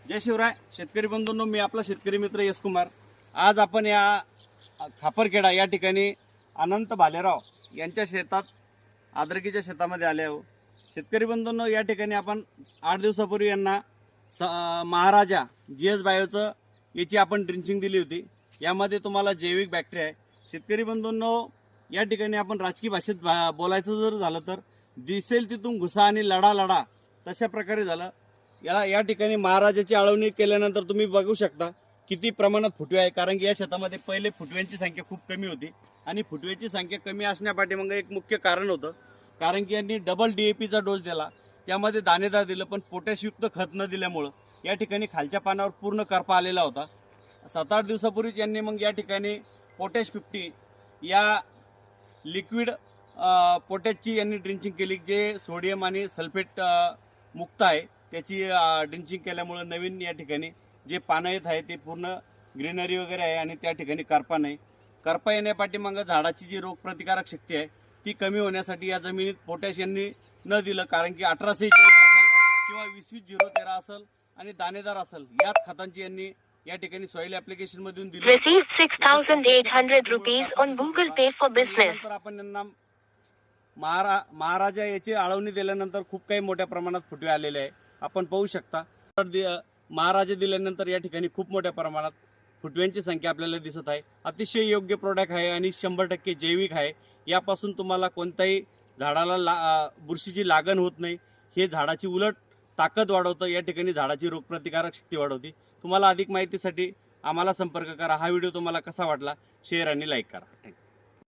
जय शिवराय शेतकरी बंधूंनो, मी आपला शेतकरी मित्र यश कुमार। आज आपण या खापरखेडा या ठिकाणी अनंत भालेराव यांच्या शेतात अद्रकीच्या शेतामध्ये आले आहोत। शेतकरी बंधूंनो, या ठिकाणी आपण 8 दिवसापूर्वी यांना महाराजा GS बायोचं याची आपण ड्रिंचिंग दिली होती। यामध्ये तुम्हाला जैविक बॅक्टेरिया आहे। शेतकरी बंधूंनो, या ठिकाणी आपण राजकीय भाषेत बोलायचं जर झालं तर दिसेल तिथून घुसा आणि लढा लढा तशा प्रकारे झालं। या ठिकाणी महाराजाची आळवणी केल्यानंतर तुम्ही बघू शकता किती प्रमाणात फुटवे आहे, कारण की या शेतामध्ये पहिले फुटव्यांची संख्या खूप कमी होती आणि फुटव्याची संख्या कमी असण्यापाठीमागे एक मुख्य कारण होतं, कारण की यांनी डबल DAPचा डोस दिला, त्यामध्ये दाणेदार दिलं, पण पोटॅशयुक्त खत न दिल्यामुळं या ठिकाणी खालच्या पानावर पूर्ण करपा आलेला होता। 7-8 दिवसापूर्वीच यांनी मग या ठिकाणी पोटॅश 50 या लिक्विड पोटॅशची यांनी ड्रिंचिंग केली, जे सोडियम आणि सल्फेट मुक्त आहे। त्याची ड्रिंचिंग केल्यामुळे नवीन या ठिकाणी जे पानं येत आहे ते पूर्ण ग्रीनरी वगैरे आहे आणि त्या ठिकाणी करपा नाही। करपा येण्यापाठीमागं झाडाची जी रोगप्रतिकारक शक्ती आहे ती कमी होण्यासाठी या जमिनीत पोटॅश यांनी न दिलं, कारण की 1846 असेल किंवा 20-20-013 असेल आणि दाणेदार असेल, याच खतांची यांनी या ठिकाणी सॉइल ऍप्लिकेशन मधून दिली। Received 6,800 rupees on Google Pay for business. आपण यांना महाराजा याची आळवणी दिल्यानंतर खूप काही मोठ्या प्रमाणात फुटवे आलेले आहे, आपण पाहू शकता। महाराजा दिल्यानंतर या ठिकाणी खूप मोठ्या प्रमाणात फुटव्यांची संख्या आपल्याला दिसत आहे। अतिशय योग्य प्रोडक्ट आहे आणि 100% जैविक आहे। यापासून तुम्हाला कोणत्याही झाडाला बुरशीची लागण होत नाही, हे झाडाची उलट ताकद वाढवतं, या ठिकाणी झाडाची रोगप्रतिकारक शक्ती वाढवते। तुम्हाला अधिक माहितीसाठी आम्हाला संपर्क करा। हा व्हिडिओ तुम्हाला कसा वाटला शेअर आणि लाईक करा।